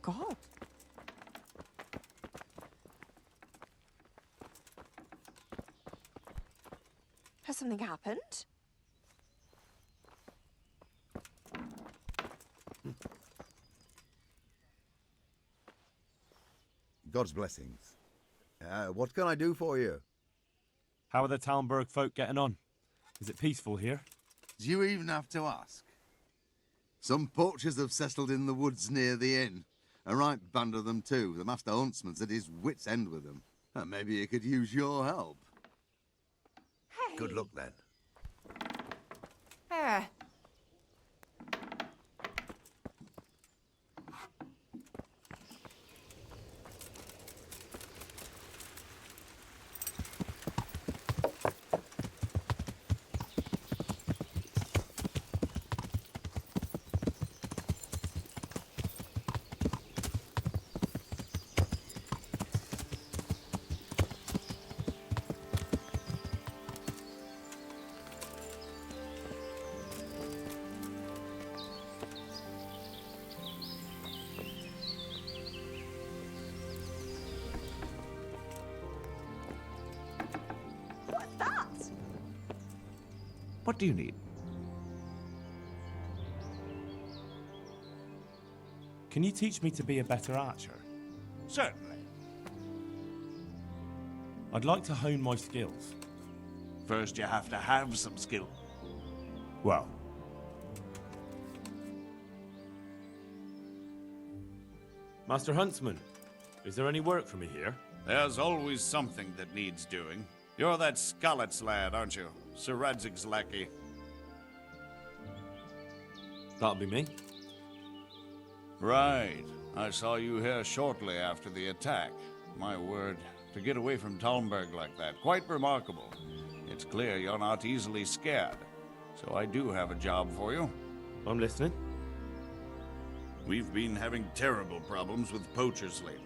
God. Has something happened? God's blessings. What can I do for you? How are the Talmberg folk getting on? Is it peaceful here? Do you even have to ask? Some poachers have settled in the woods near the inn. A right band of them too. The master huntsman's at his wit's end with them. Maybe he could use your help. Hey. Good luck then. What do you need? Can you teach me to be a better archer? Certainly. I'd like to hone my skills. First, you have to have some skill. Well, Master Huntsman, is there any work for me here? There's always something that needs doing. You're that Skalitz lad, aren't you? Sir Radzig's lackey. That'll be me. Right. I saw you here shortly after the attack. My word, to get away from Talmberg like that, quite remarkable. It's clear you're not easily scared. So I do have a job for you. I'm listening. We've been having terrible problems with poachers lately.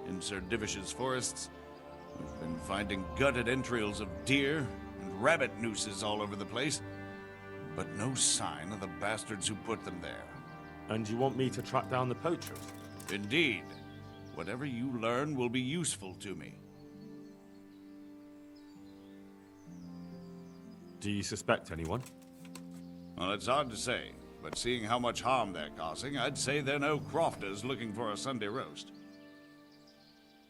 In Sir Divish's forests, we've been finding gutted entrails of deer and rabbit nooses all over the place, but no sign of the bastards who put them there. And you want me to track down the poachers? Indeed. Whatever you learn will be useful to me. Do you suspect anyone? Well, it's hard to say, but seeing how much harm they're causing, I'd say they're no crofters looking for a Sunday roast.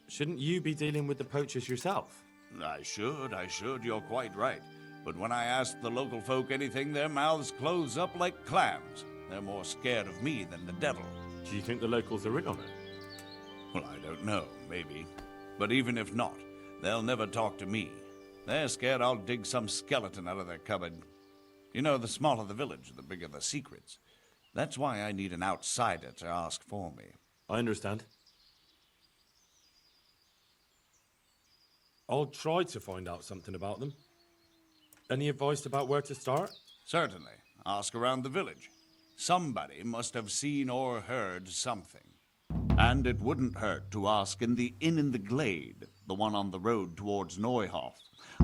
Shouldn't you be dealing with the poachers yourself? I should, you're quite right. But when I ask the local folk anything, their mouths close up like clams. They're more scared of me than the devil. Do you think the locals are in on it? Well, I don't know, maybe. But even if not, they'll never talk to me. They're scared I'll dig some skeleton out of their cupboard. You know, the smaller the village, the bigger the secrets. That's why I need an outsider to ask for me. I understand. I'll try to find out something about them. Any advice about where to start? Certainly. Ask around the village. Somebody must have seen or heard something. And it wouldn't hurt to ask in the inn in the glade, the one on the road towards Neuhof.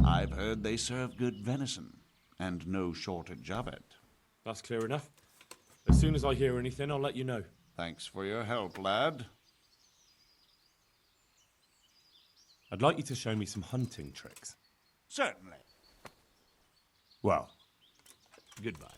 I've heard they serve good venison, and no shortage of it. That's clear enough. As soon as I hear anything, I'll let you know. Thanks for your help, lad. I'd like you to show me some hunting tricks. Certainly. Well, Goodbye.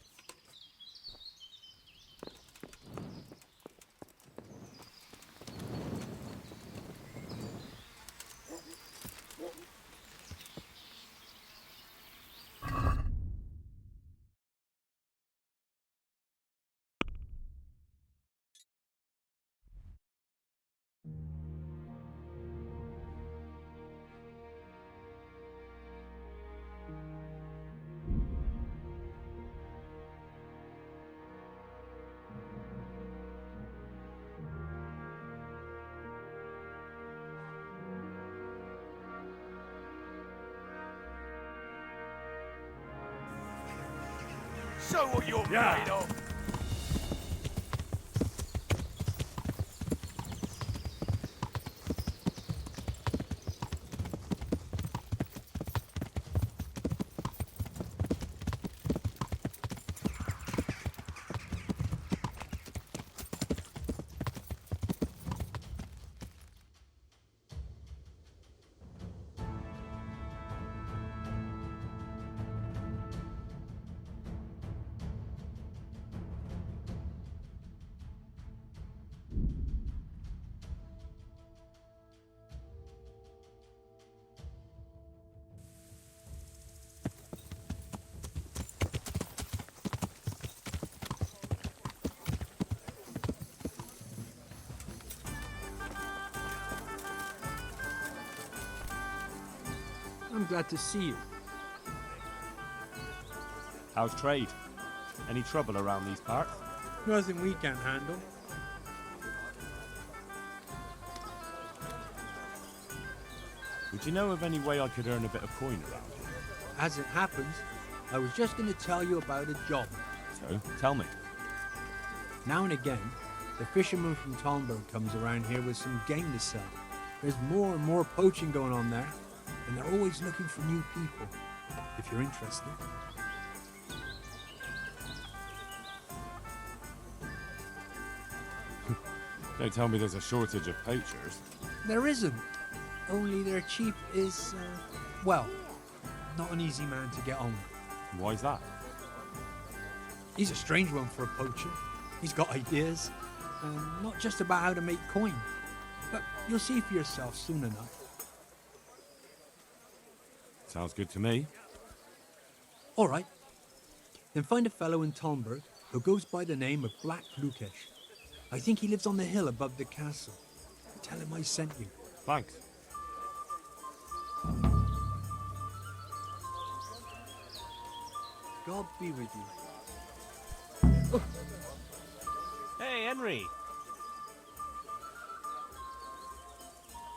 Show what you're made of. glad to see you. How's trade? Any trouble around these parts? Nothing we can't handle. Would you know of any way I could earn a bit of coin around here? As it happens, I was just going to tell you about a job. So, tell me. Now and again, the fisherman from Talmberg comes around here with some game to sell. There's more and more poaching going on there, and they're always looking for new people, if you're interested. Don't tell me there's a shortage of poachers. There isn't. Only their chief is, well, not an easy man to get on with. Why's that? He's a strange one for a poacher. He's got ideas, not just about how to make coin, but you'll see for yourself soon enough. Sounds good to me. All right. Then find a fellow in Talmberg who goes by the name of Black Lukesh. I think he lives on the hill above the castle. Tell him I sent you. Thanks. God be with you. Hey, Henry.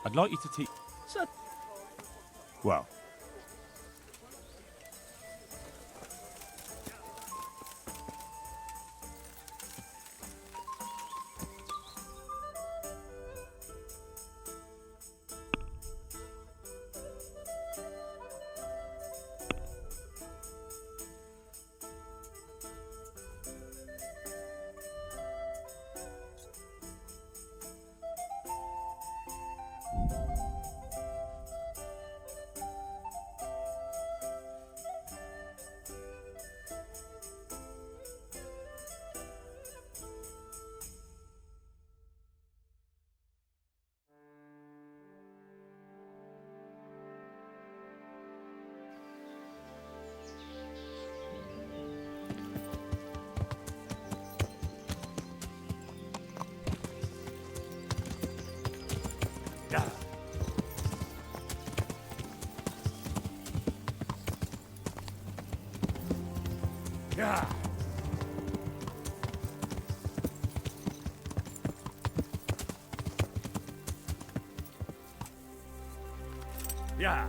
I'd like you to teach... Well... Yeah. Yeah.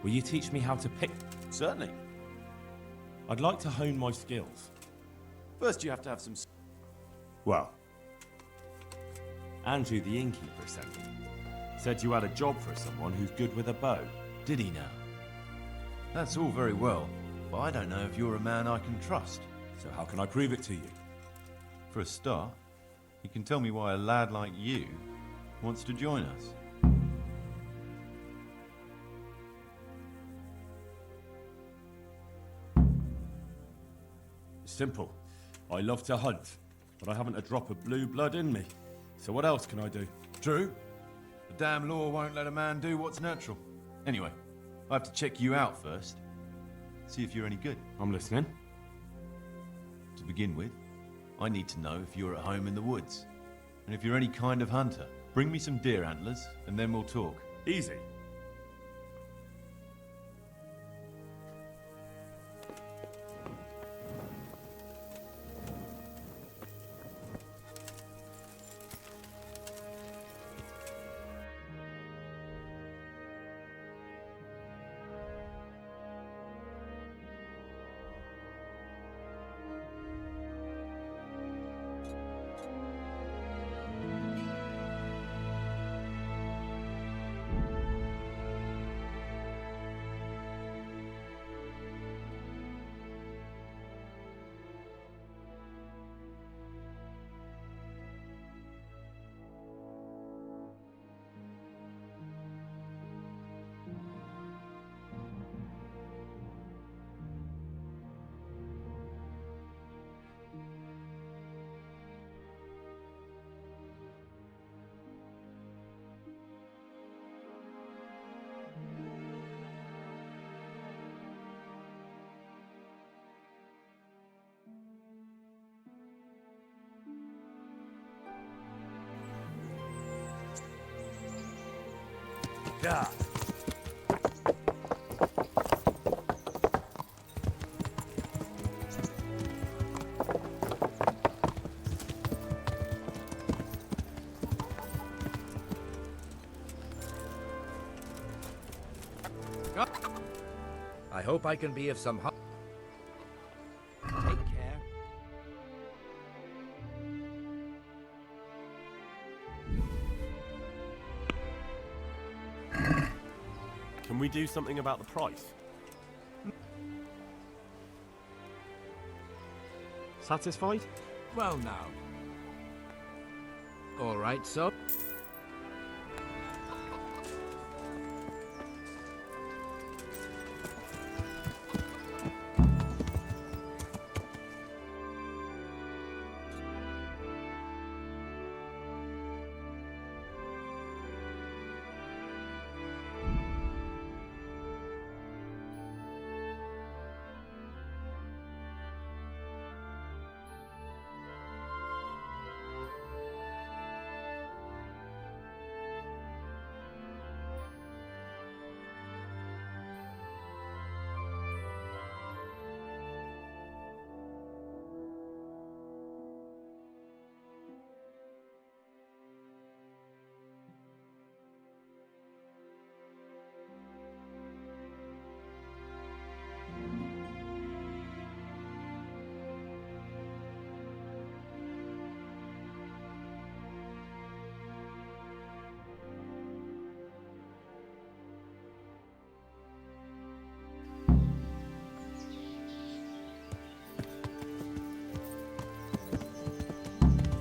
Will you teach me how to pick? Certainly. I'd like to hone my skills. First, you have to have some... Well... Andrew the innkeeper sent me. Said you had a job for someone who's good with a bow. Did he now? That's all very well, but I don't know if you're a man I can trust. So how can I prove it to you? For a start, you can tell me why a lad like you wants to join us. Simple. I love to hunt, but I haven't a drop of blue blood in me. So what else can I do? True. The damn law won't let a man do what's natural. Anyway, I have to check you out first. See if you're any good. I'm listening. To begin with, I need to know if you're at home in the woods. And if you're any kind of hunter. Bring me some deer antlers, and then we'll talk. Easy. Yeah. I hope I can be of some help. Take care. Can we do something about the price? Satisfied? Well now. All right, so.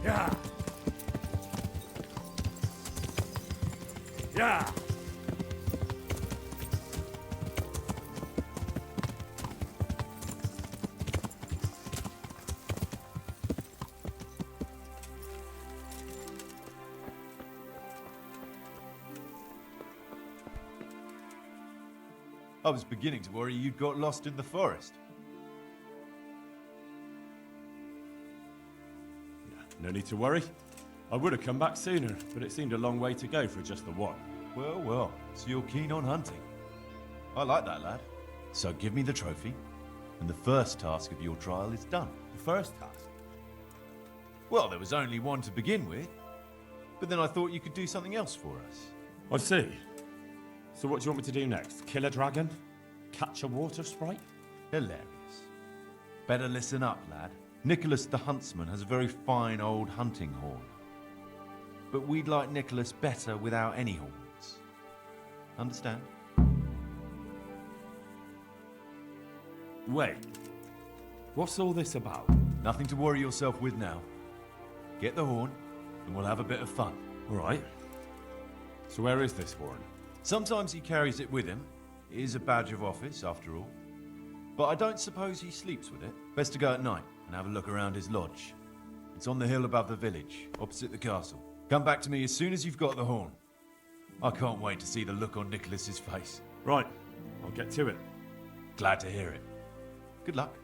Yeah. Yeah. I was beginning to worry you'd got lost in the forest. No need to worry. I would have come back sooner, but it seemed a long way to go for just the one. Well, well, so you're keen on hunting. I like that, lad. So give me the trophy, and the first task of your trial is done. The first task? Well, there was only one to begin with, but then I thought you could do something else for us. I see. So what do you want me to do next? Kill a dragon? Catch a water sprite? Hilarious. Better listen up, lad. Nicholas the Huntsman has a very fine old hunting horn. But we'd like Nicholas better without any horns. Understand? Wait. What's all this about? Nothing to worry yourself with now. Get the horn, and we'll have a bit of fun. All right. So where is this horn? Sometimes he carries it with him. It is a badge of office, after all. But I don't suppose he sleeps with it. Best to go at night and have a look around his lodge. It's on the hill above the village, opposite the castle. Come back to me as soon as you've got the horn. I can't wait to see the look on Nicholas's face. Right. I'll get to it. Glad to hear it. Good luck.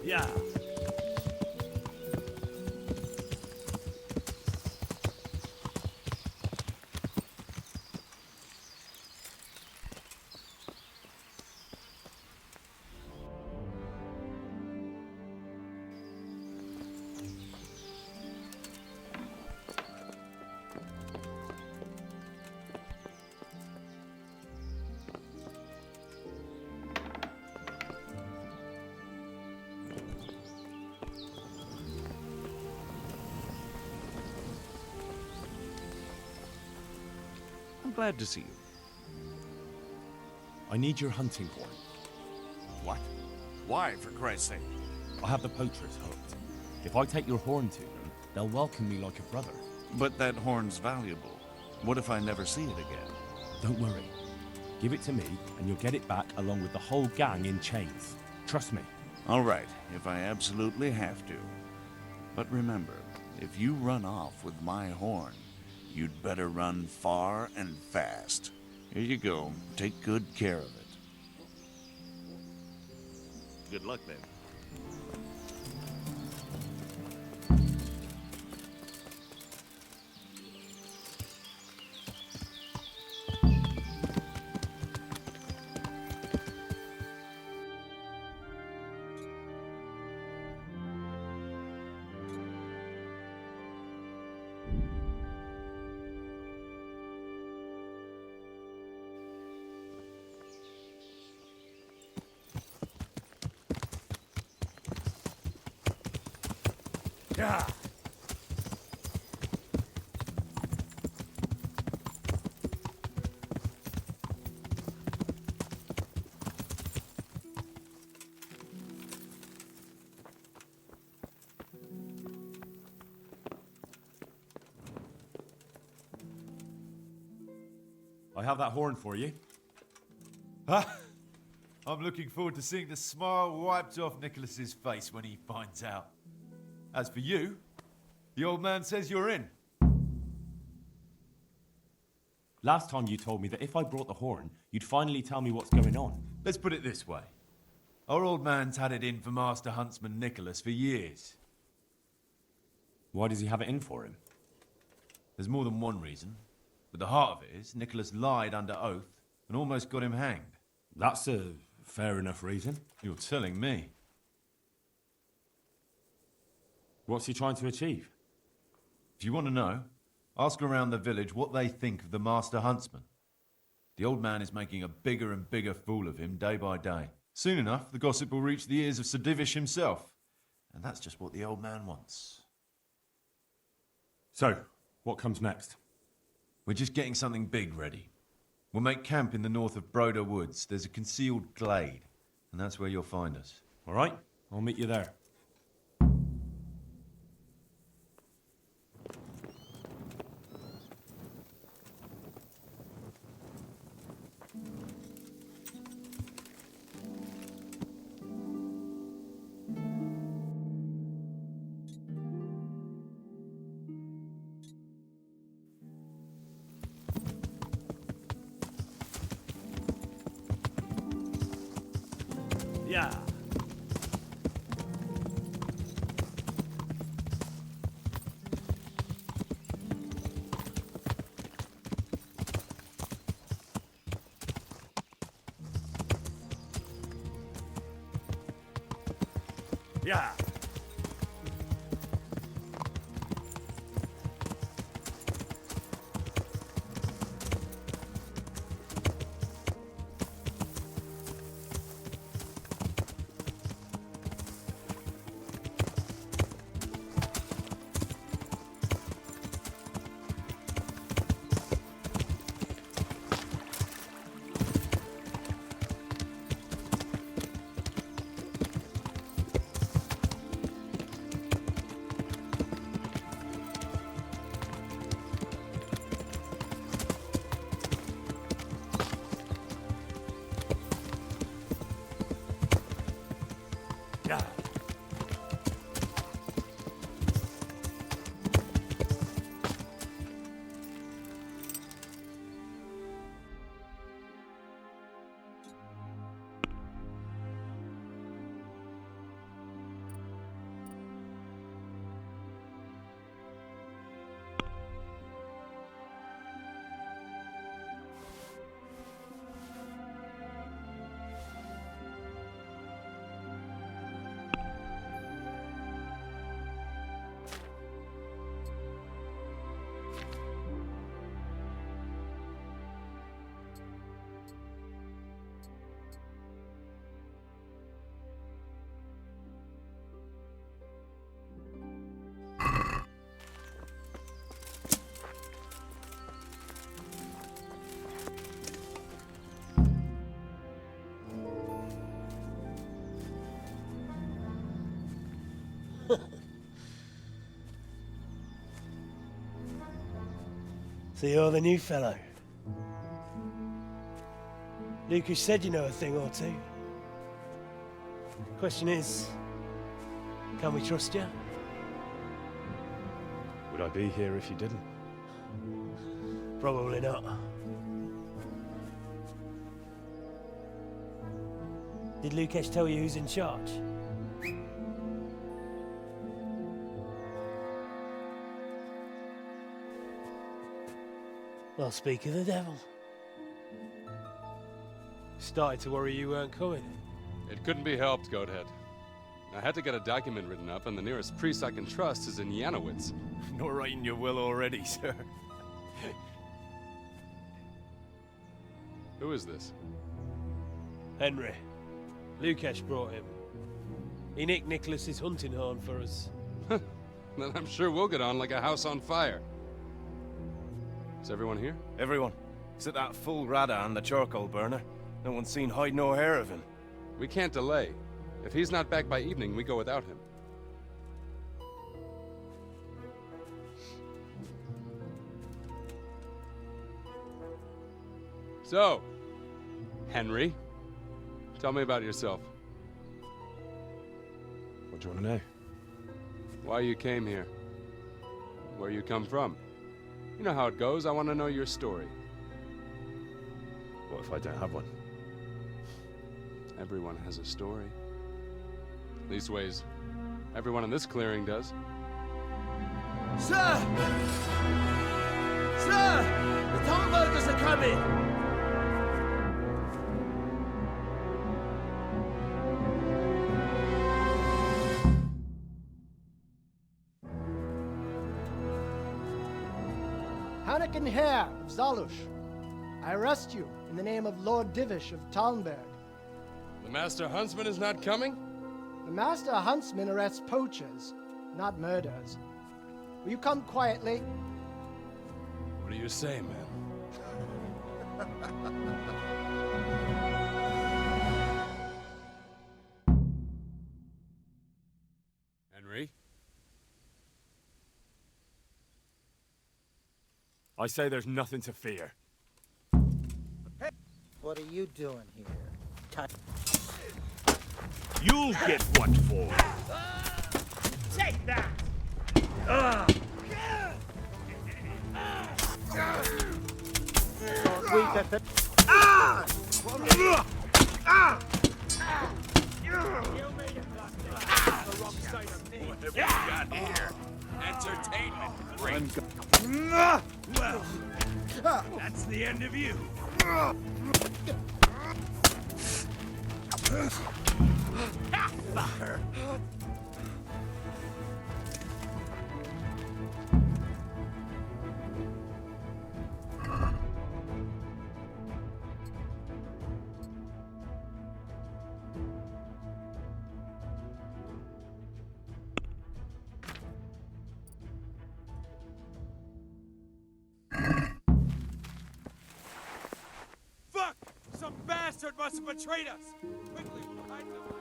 Yeah. I'm glad to see you. I need your hunting horn. What? Why, for Christ's sake? I have the poachers hooked. If I take your horn to them, they'll welcome me like a brother. But that horn's valuable. What if I never see it again? Don't worry. Give it to me, and you'll get it back along with the whole gang in chains. Trust me. All right, if I absolutely have to. But remember, if you run off with my horn, you'd better run far and fast. Here you go. Take good care of it. Good luck, then. Yeah. I have that horn for you. I'm looking forward to seeing the smile wiped off Nicholas's face when he finds out. As for you, the old man says you're in. Last time you told me that if I brought the horn, you'd finally tell me what's going on. Let's put it this way. Our old man's had it in for Master Huntsman Nicholas for years. Why does he have it in for him? There's more than one reason. But the heart of it is, Nicholas lied under oath and almost got him hanged. That's a fair enough reason. You're telling me. What's he trying to achieve? If you want to know, ask around the village what they think of the Master Huntsman. The old man is making a bigger and bigger fool of him day by day. Soon enough, the gossip will reach the ears of Sir Divish himself. And that's just what the old man wants. So, what comes next? We're just getting something big ready. We'll make camp in the north of Broder Woods. There's a concealed glade, and that's where you'll find us. All right, I'll meet you there. Yeah. Yeah. So you're the new fellow. Lucas said you know a thing or two. Question is, can we trust you? Would I be here if you didn't? Probably not. Did Lucas tell you who's in charge? Well, speak of the devil. Started to worry you weren't coming. It couldn't be helped, Goathead. I had to get a document written up, and the nearest priest I can trust is in Janowitz. Not writing your will already, sir. Who is this? Henry. Lucas brought him. He nicked Nicholas's hunting horn for us. Then I'm sure we'll get on like a house on fire. Is everyone here? Everyone. Except that fool Radan, the charcoal burner. No one's seen hide nor hair of him. We can't delay. If he's not back by evening, we go without him. So, Henry, tell me about yourself. What do you want to know? Why you came here. Where you come from. You know how it goes. I want to know your story. What if I don't have one? Everyone has a story. Leastways, everyone in this clearing does. Sir! Sir! The Tomburgers are coming! Hannikin Hare of Zalush, I arrest you in the name of Lord Divish of Talmberg. The Master Huntsman is not coming? The Master Huntsman arrests poachers, not murderers. Will you come quietly? What do you say, man? Henry? I say there's nothing to fear. What are you doing here? You'll get what for. Take that! Weak at the... What have we got here? Entertainment. Great. Well, that's the end of you. Fucker. Fuck! Some bastard must have betrayed us! Quickly, hide the light.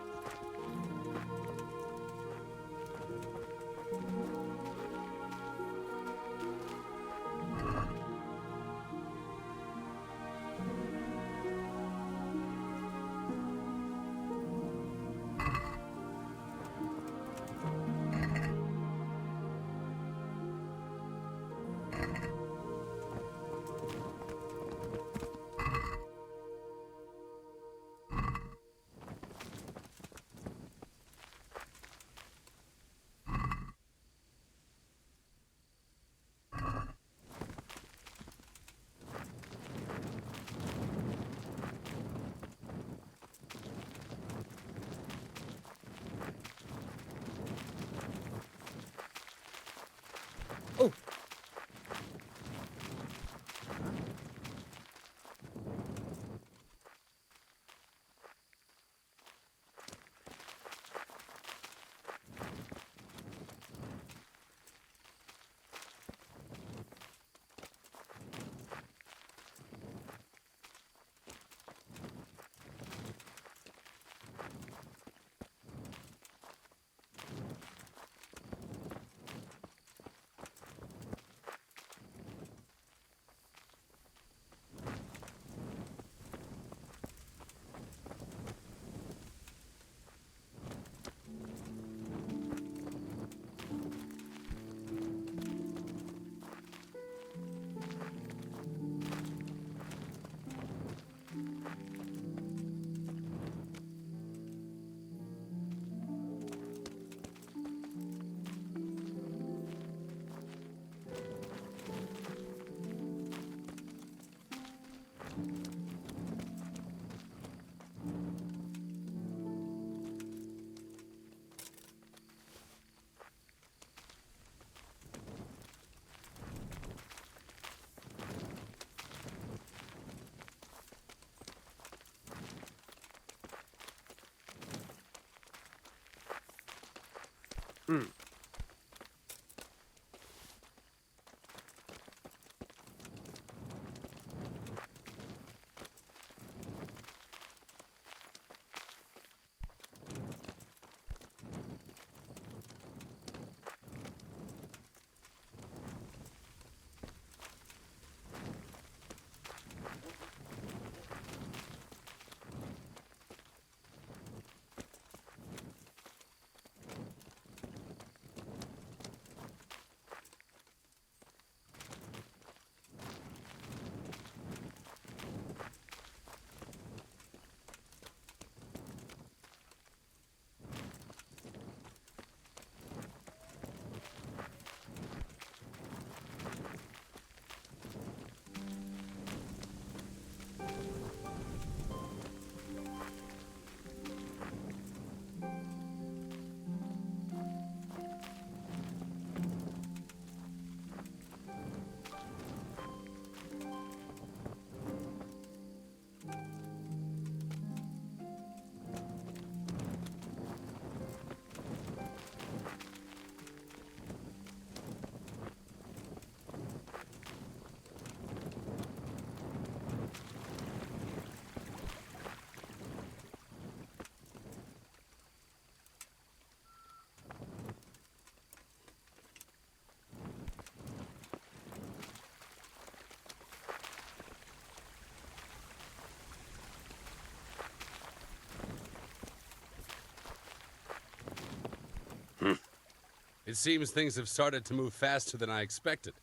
It seems things have started to move faster than I expected.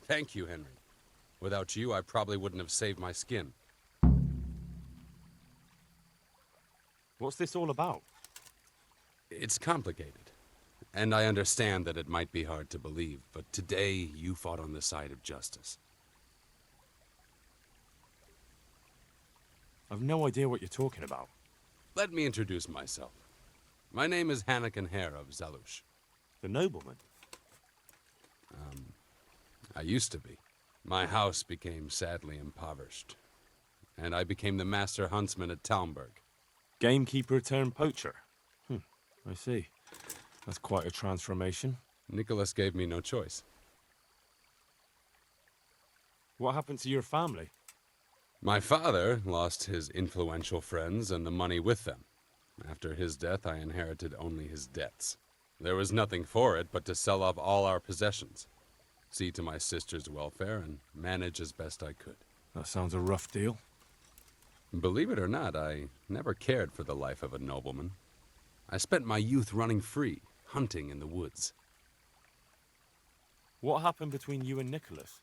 Thank you, Henry. Without you, I probably wouldn't have saved my skin. What's this all about? It's complicated. And I understand that it might be hard to believe, but today you fought on the side of justice. I've no idea what you're talking about. Let me introduce myself. My name is Hanakin Hare of Zalush. The nobleman? I used to be. My house became sadly impoverished, and I became the master huntsman at Talmberg. Gamekeeper turned poacher? I see. That's quite a transformation. Nicholas gave me no choice. What happened to your family? My father lost his influential friends and the money with them. After his death, I inherited only his debts. There was nothing for it but to sell off all our possessions, see to my sister's welfare, and manage as best I could. That sounds a rough deal. Believe it or not, I never cared for the life of a nobleman. I spent my youth running free, hunting in the woods. What happened between you and Nicholas?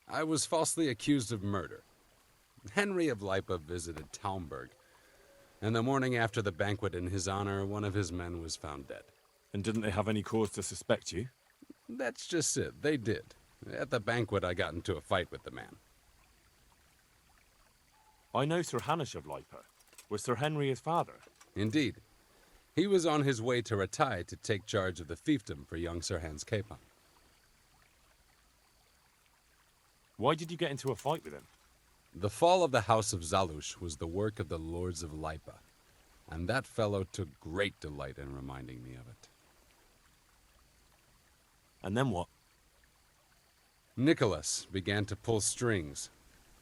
I was falsely accused of murder. Henry of Lipa visited Talmberg, and the morning after the banquet in his honor, one of his men was found dead. And didn't they have any cause to suspect you? That's just it. They did. At the banquet, I got into a fight with the man. I know Sir Hanish of Lipa. Was Sir Henry his father? Indeed. He was on his way to Ratai to take charge of the fiefdom for young Sir Hans Capon. Why did you get into a fight with him? The fall of the House of Zalush was the work of the Lords of Lipa, and that fellow took great delight in reminding me of it. And then what? Nicholas began to pull strings.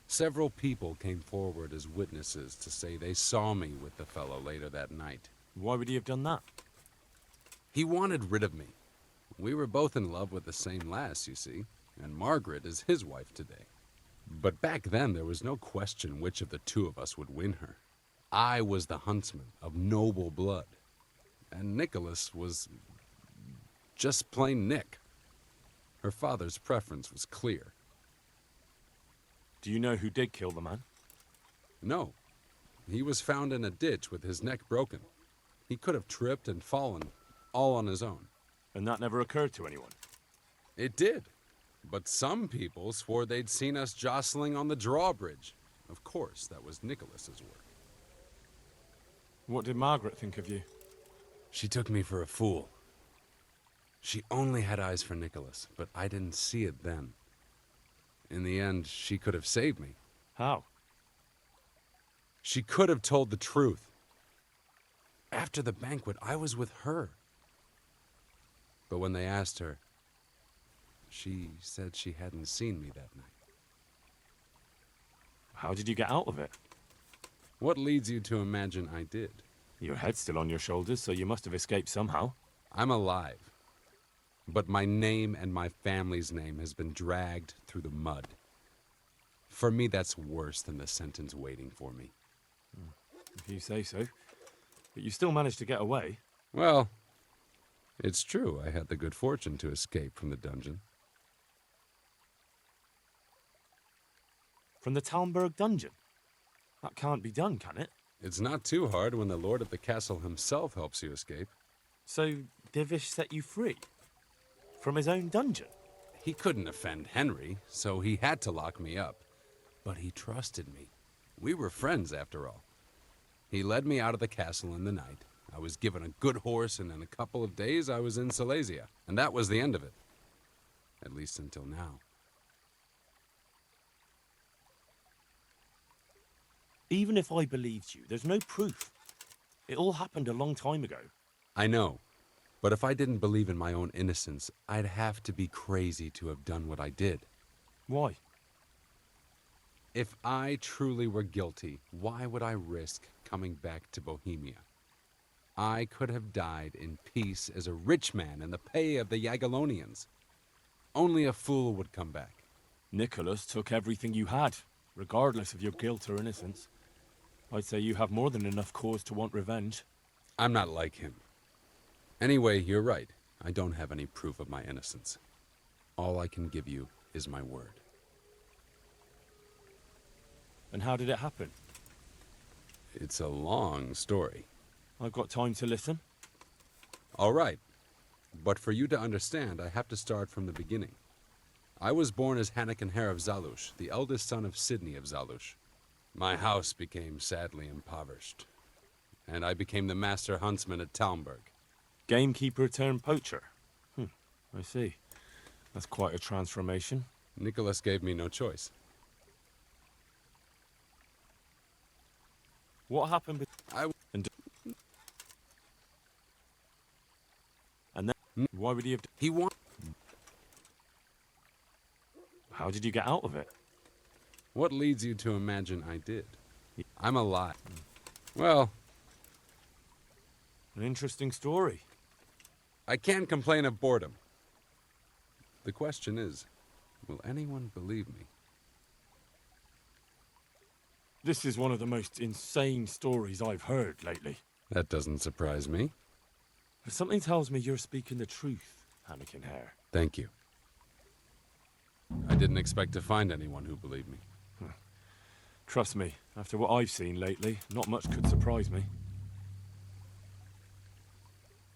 Several people came forward as witnesses to say they saw me with the fellow later that night. Why would he have done that? He wanted rid of me. We were both in love with the same lass, you see, and Margaret is his wife today. But back then, there was no question which of the two of us would win her. I was the huntsman of noble blood, and Nicholas was just plain Nick. Her father's preference was clear. Do you know who did kill the man? No. He was found in a ditch with his neck broken. He could have tripped and fallen, all on his own. And that never occurred to anyone? It did. But some people swore they'd seen us jostling on the drawbridge. Of course, that was Nicholas's work. What did Margaret think of you? She took me for a fool. She only had eyes for Nicholas, but I didn't see it then. In the end, she could have saved me. How? She could have told the truth. After the banquet, I was with her. But when they asked her, she said she hadn't seen me that night. How did you get out of it? What leads you to imagine I did? Your head's still on your shoulders, so you must have escaped somehow. I'm alive. But my name and my family's name has been dragged through the mud. For me, that's worse than the sentence waiting for me. If you say so. But you still managed to get away. Well, it's true I had the good fortune to escape from the dungeon. From the Talmberg dungeon? That can't be done, can it? It's not too hard when the lord of the castle himself helps you escape. So, Divish set you free? From his own dungeon? He couldn't offend Henry, so he had to lock me up. But he trusted me. We were friends, after all. He led me out of the castle in the night. I was given a good horse, and in a couple of days I was in Silesia. And that was the end of it. At least until now. Even if I believed you, there's no proof. It all happened a long time ago. I know. But if I didn't believe in my own innocence, I'd have to be crazy to have done what I did. Why? If I truly were guilty, why would I risk coming back to Bohemia? I could have died in peace as a rich man in the pay of the Jagiellonians. Only a fool would come back. Nicholas took everything you had, regardless of your guilt or innocence. I'd say you have more than enough cause to want revenge. I'm not like him. Anyway, you're right. I don't have any proof of my innocence. All I can give you is my word. And how did it happen? It's a long story. I've got time to listen. All right. But for you to understand, I have to start from the beginning. I was born as Hannikin Hare of Zalush, the eldest son of Sidney of Zalush. My house became sadly impoverished, and I became the master huntsman at Talmberg. Gamekeeper turned poacher. I see. That's quite a transformation. Nicholas gave me no choice. What happened and then why would he have... He want... How did you get out of it? What leads you to imagine I did? I'm alive. Well... An interesting story. I can't complain of boredom. The question is, will anyone believe me? This is one of the most insane stories I've heard lately. That doesn't surprise me. But something tells me you're speaking the truth, Hannikin Hare. Thank you. I didn't expect to find anyone who believed me. Trust me, after what I've seen lately, not much could surprise me.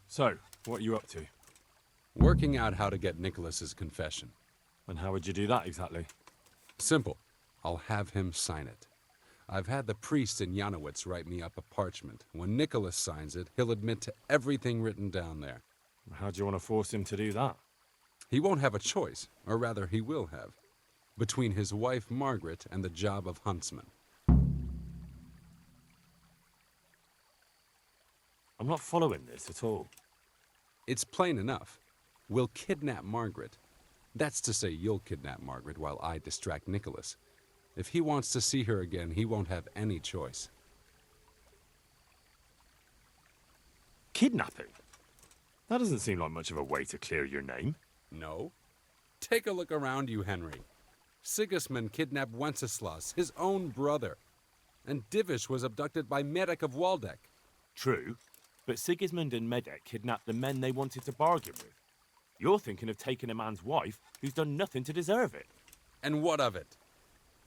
So, what are you up to? Working out how to get Nicholas's confession. And how would you do that exactly? Simple. I'll have him sign it. I've had the priest in Janowitz write me up a parchment. When Nicholas signs it, he'll admit to everything written down there. How do you want to force him to do that? He won't have a choice, or rather he will have, between his wife Margaret and the job of huntsman. I'm not following this at all. It's plain enough. We'll kidnap Margaret. That's to say, you'll kidnap Margaret while I distract Nicholas. If he wants to see her again, he won't have any choice. Kidnapping? That doesn't seem like much of a way to clear your name. No. Take a look around you, Henry. Sigismund kidnapped Wenceslaus, his own brother. And Divish was abducted by Medek of Waldeck. True, but Sigismund and Medek kidnapped the men they wanted to bargain with. You're thinking of taking a man's wife who's done nothing to deserve it. And what of it?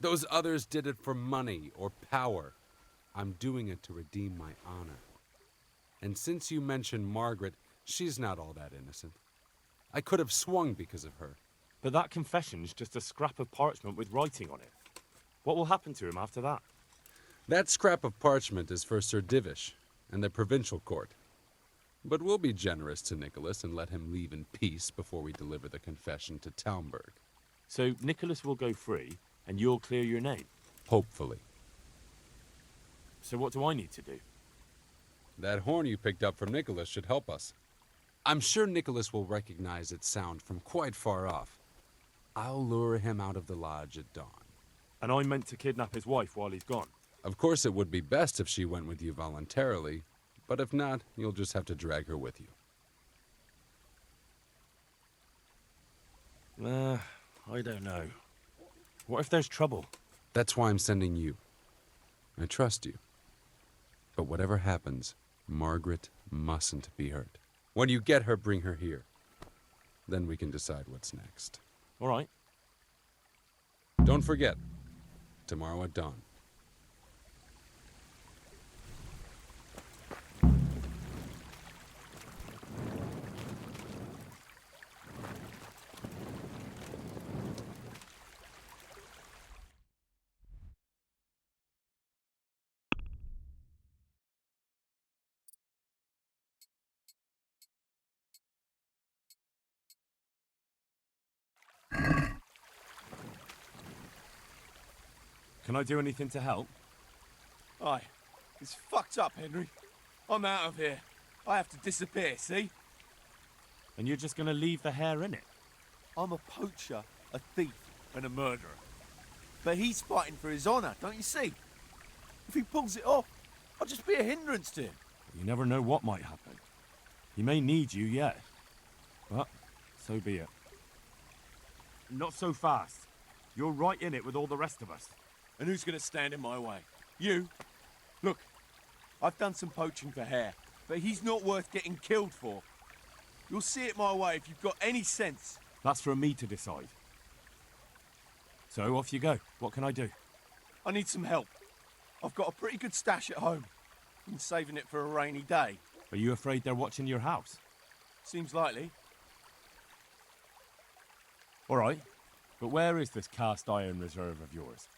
Those others did it for money or power. I'm doing it to redeem my honor. And since you mentioned Margaret, she's not all that innocent. I could have swung because of her. But that confession's just a scrap of parchment with writing on it. What will happen to him after that? That scrap of parchment is for Sir Divish and the provincial court. But we'll be generous to Nicholas and let him leave in peace before we deliver the confession to Talmberg. So Nicholas will go free, and you'll clear your name? Hopefully. So what do I need to do? That horn you picked up from Nicholas should help us. I'm sure Nicholas will recognize its sound from quite far off. I'll lure him out of the lodge at dawn. And I meant to kidnap his wife while he's gone. Of course, it would be best if she went with you voluntarily, but if not, you'll just have to drag her with you. I don't know. What if there's trouble? That's why I'm sending you. I trust you. But whatever happens, Margaret mustn't be hurt. When you get her, bring her here. Then we can decide what's next. All right. Don't forget, tomorrow at dawn. Can I do anything to help? Aye. It's fucked up, Henry. I'm out of here. I have to disappear, see? And you're just gonna leave the hair in it? I'm a poacher, a thief, and a murderer. But he's fighting for his honor, don't you see? If he pulls it off, I'll just be a hindrance to him. You never know what might happen. He may need you yet. But so be it. Not so fast. You're right in it with all the rest of us. And who's going to stand in my way? You? Look, I've done some poaching for hair, but he's not worth getting killed for. You'll see it my way if you've got any sense. That's for me to decide. So off you go. What can I do? I need some help. I've got a pretty good stash at home. Been saving it for a rainy day. Are you afraid they're watching your house? Seems likely. All right. But where is this cast iron reserve of yours?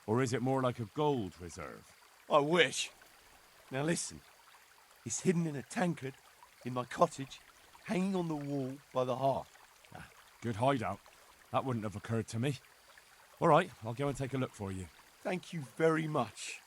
Or is it more like a gold reserve? I wish. Now listen. It's hidden in a tankard in my cottage, hanging on the wall by the hearth. Good hideout. That wouldn't have occurred to me. All right, I'll go and take a look for you. Thank you very much.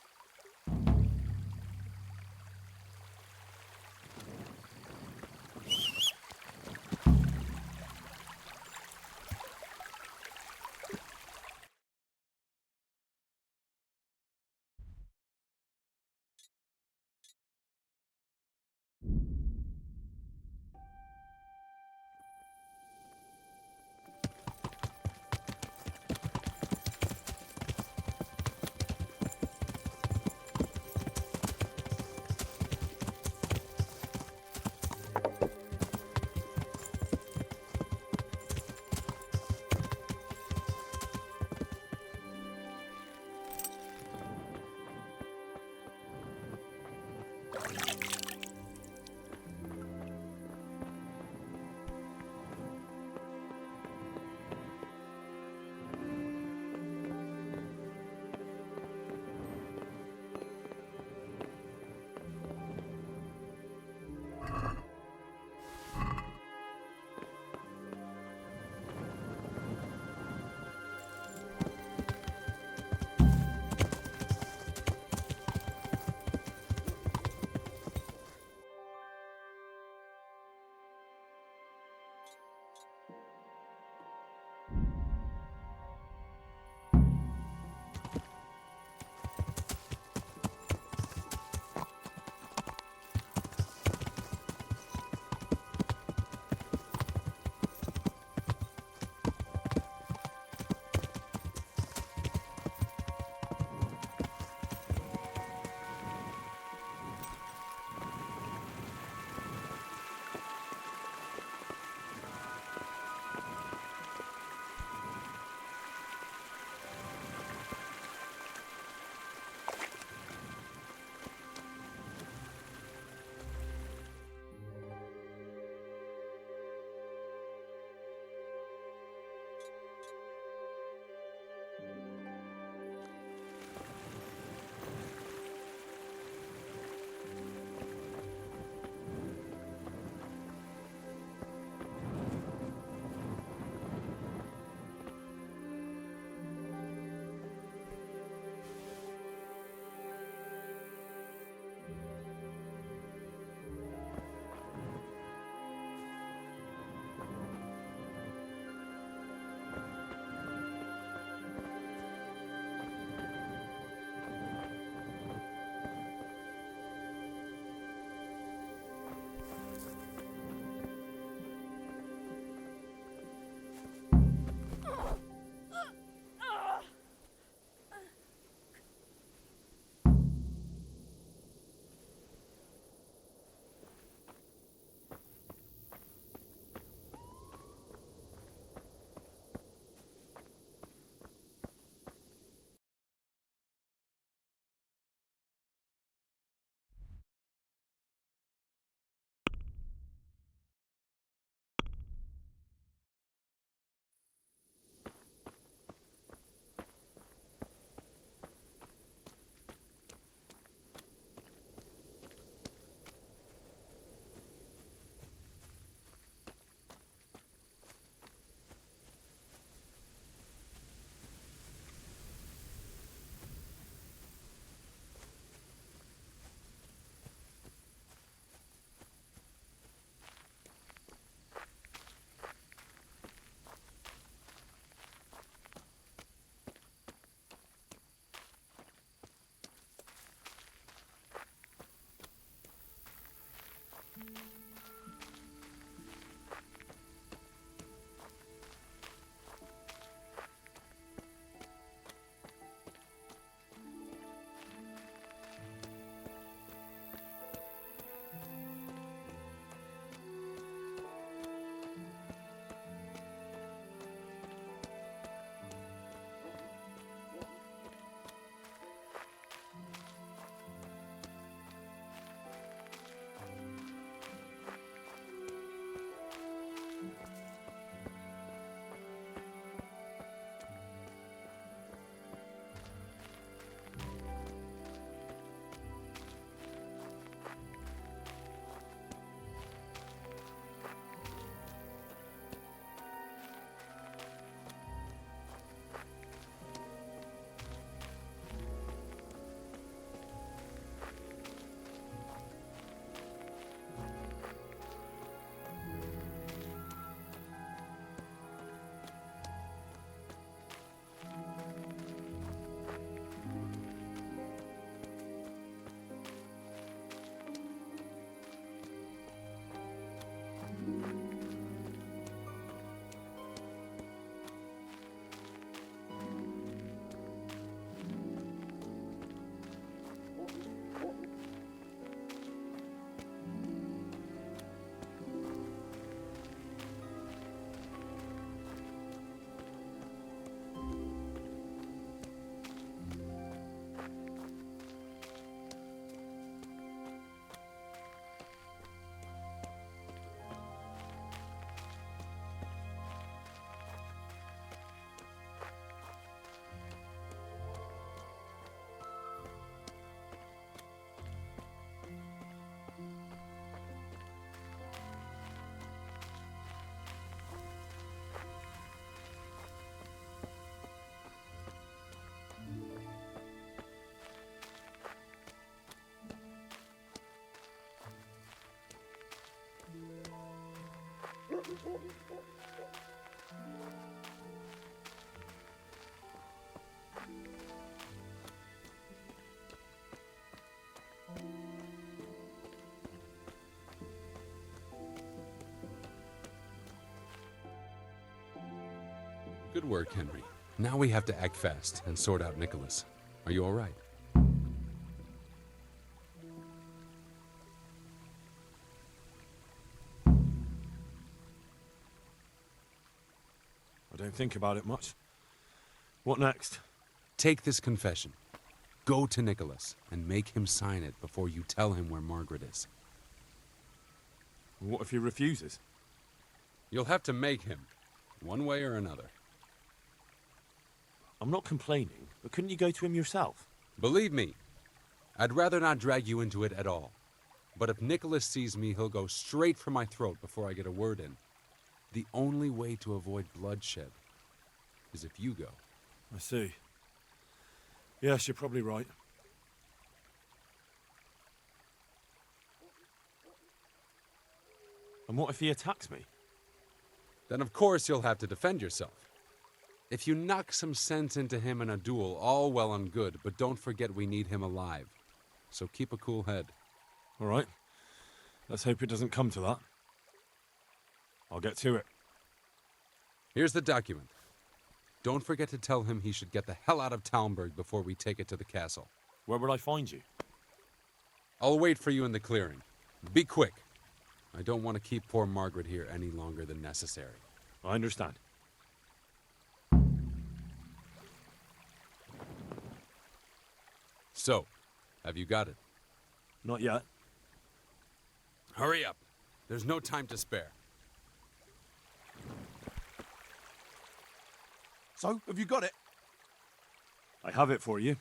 Good work, Henry. Now we have to act fast and sort out Nicholas. Are you all right? I don't think about it much. What next? Take this confession. Go to Nicholas and make him sign it before you tell him where Margaret is. What if he refuses? You'll have to make him, one way or another. I'm not complaining, but couldn't you go to him yourself? Believe me, I'd rather not drag you into it at all. But if Nicholas sees me, he'll go straight for my throat before I get a word in. The only way to avoid bloodshed is if you go. I see. Yes, you're probably right. And what if he attacks me? Then of course you'll have to defend yourself. If you knock some sense into him in a duel, all well and good, but don't forget we need him alive. So keep a cool head. All right. Let's hope it doesn't come to that. I'll get to it. Here's the document. Don't forget to tell him he should get the hell out of Talmberg before we take it to the castle. Where would I find you? I'll wait for you in the clearing. Be quick. I don't want to keep poor Margaret here any longer than necessary. I understand. So, have you got it? Not yet. Hurry up. There's no time to spare. So, have you got it? I have it for you.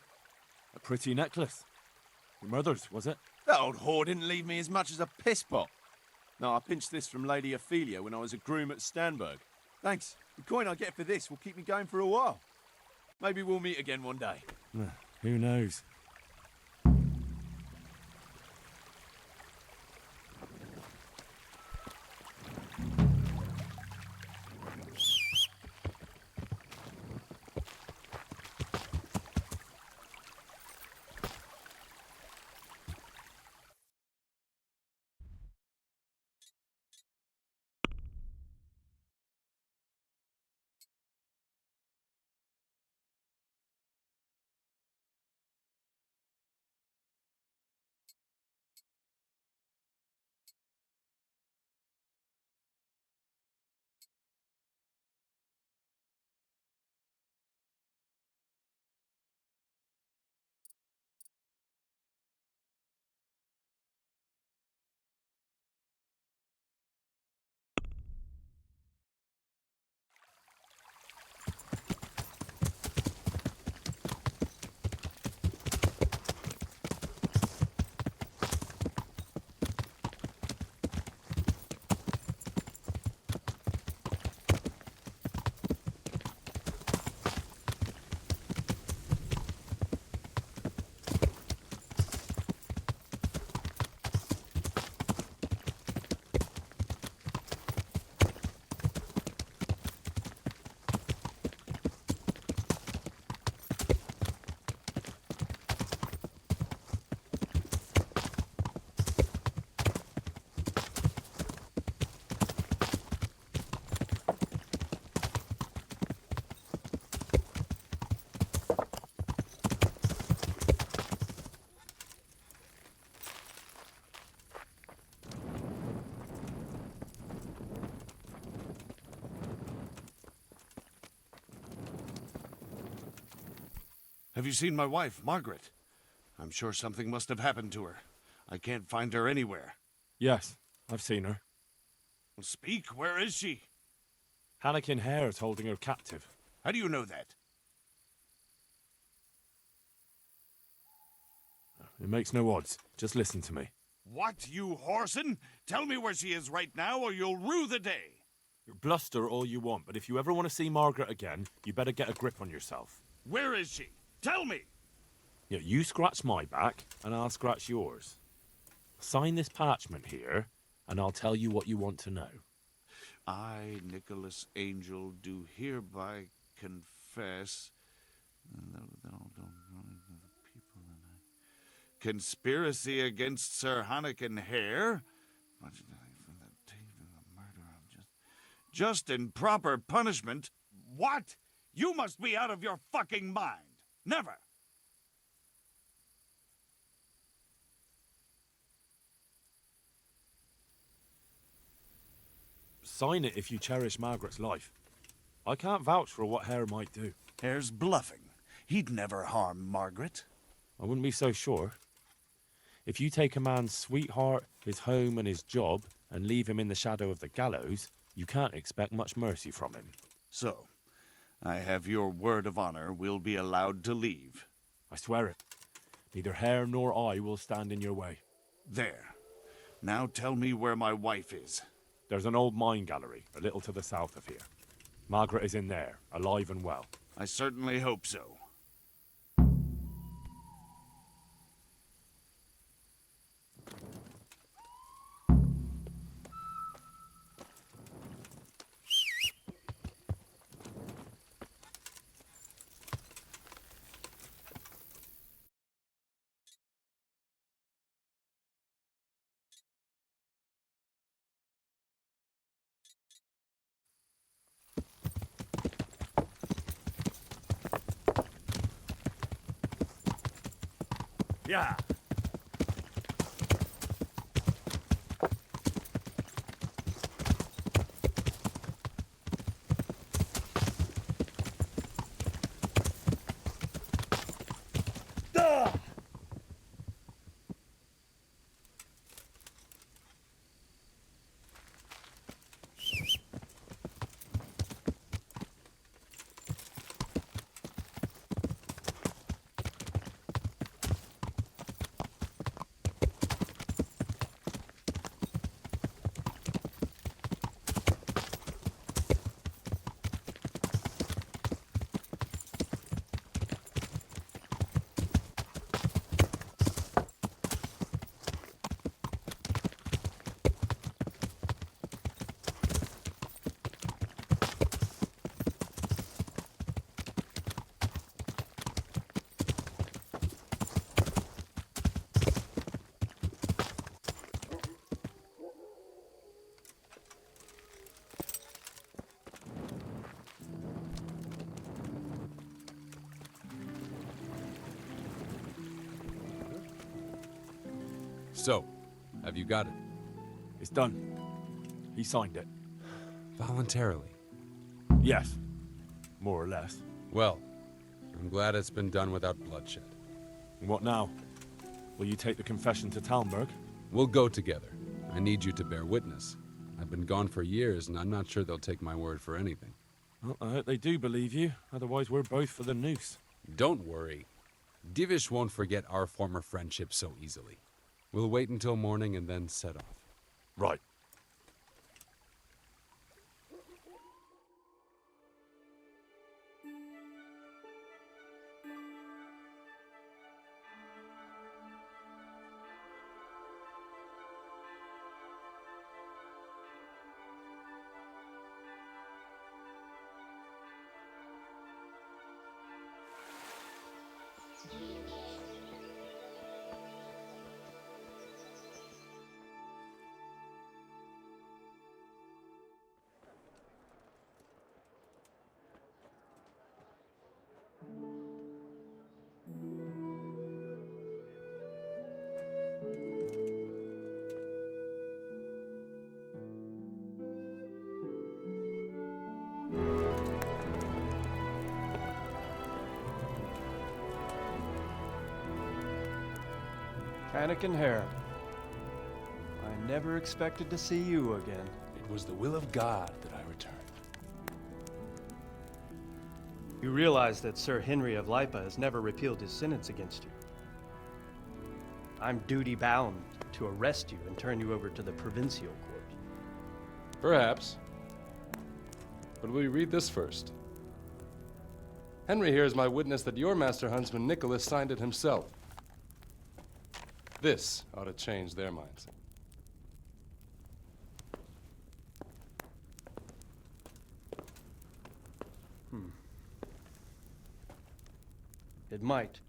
A pretty necklace. Your mother's, was it? That old whore didn't leave me as much as a piss pot. No, I pinched this from Lady Ophelia when I was a groom at Stanberg. Thanks. The coin I get for this will keep me going for a while. Maybe we'll meet again one day. Who knows? Have you seen my wife, Margaret? I'm sure something must have happened to her. I can't find her anywhere. Yes, I've seen her. Well, speak, where is she? Hannikin Hare is holding her captive. How do you know that? It makes no odds. Just listen to me. What, you whoreson? Tell me where she is right now, or you'll rue the day. Bluster all you want, but if you ever want to see Margaret again, you better get a grip on yourself. Where is she? Tell me! Yeah, you scratch my back, and I'll scratch yours. Sign this parchment here, and I'll tell you what you want to know. I, Nicholas Angel, do hereby confess... Conspiracy against Sir Hannikin Hare? Just in proper punishment? What? You must be out of your fucking mind. Never. Sign it if you cherish Margaret's life. I can't vouch for what Hare might do. Hare's bluffing. He'd never harm Margaret. I wouldn't be so sure. If you take a man's sweetheart, his home and his job, and leave him in the shadow of the gallows, you can't expect much mercy from him. So, I have your word of honor we'll be allowed to leave. I swear it. Neither Hare nor I will stand in your way. There. Now tell me where my wife is. There's an old mine gallery, a little to the south of here. Margaret is in there, alive and well. I certainly hope so. Yeah. So, have you got it? It's done. He signed it. Voluntarily? Yes. More or less. Well, I'm glad it's been done without bloodshed. And what now? Will you take the confession to Talmberg? We'll go together. I need you to bear witness. I've been gone for years, and I'm not sure they'll take my word for anything. Well, I hope they do believe you. Otherwise, we're both for the noose. Don't worry. Divish won't forget our former friendship so easily. We'll wait until morning and then set off. Right. Anakin Hare. I never expected to see you again. It was the will of God that I returned. You realize that Sir Henry of Lipa has never repealed his sentence against you. I'm duty-bound to arrest you and turn you over to the provincial court. Perhaps. But will you read this first? Henry here is my witness that your master huntsman Nicholas signed it himself. This ought to change their minds. It might.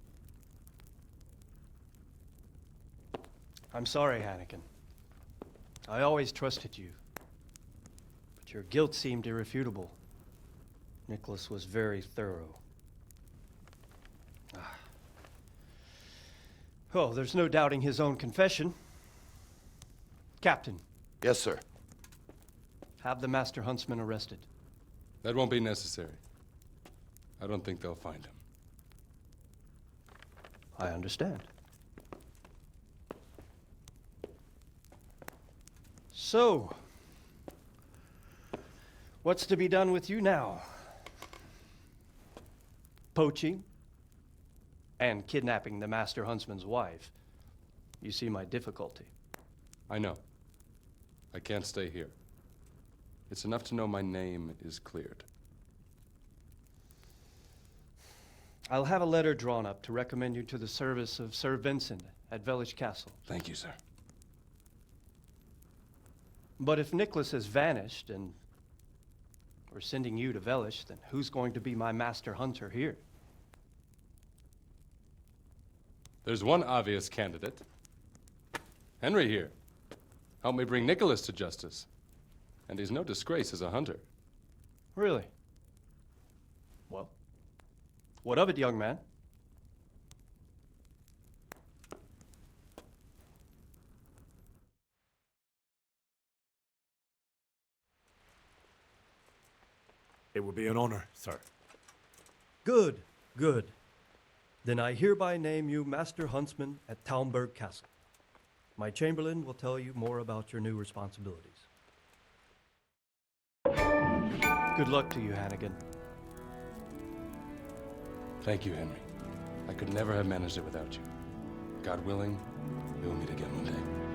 I'm sorry, Anakin. I always trusted you. But your guilt seemed irrefutable. Nicholas was very thorough. Oh, there's no doubting his own confession. Captain. Yes, sir. Have the Master Huntsman arrested. That won't be necessary. I don't think they'll find him. I understand. So, what's to be done with you now? Poaching and kidnapping the Master Huntsman's wife. You see my difficulty. I know. I can't stay here. It's enough to know my name is cleared. I'll have a letter drawn up to recommend you to the service of Sir Vincent at Vellish Castle. Thank you, sir. But if Nicholas has vanished and we're sending you to Vellish, then who's going to be my master hunter here? There's one obvious candidate. Henry here. Help me bring Nicholas to justice. And he's no disgrace as a hunter. Really? Well, what of it, young man? It would be an honor, sir. Good, good. Then I hereby name you Master Huntsman at Talmberg Castle. My Chamberlain will tell you more about your new responsibilities. Good luck to you, Hannigan. Thank you, Henry. I could never have managed it without you. God willing, we will meet again one day.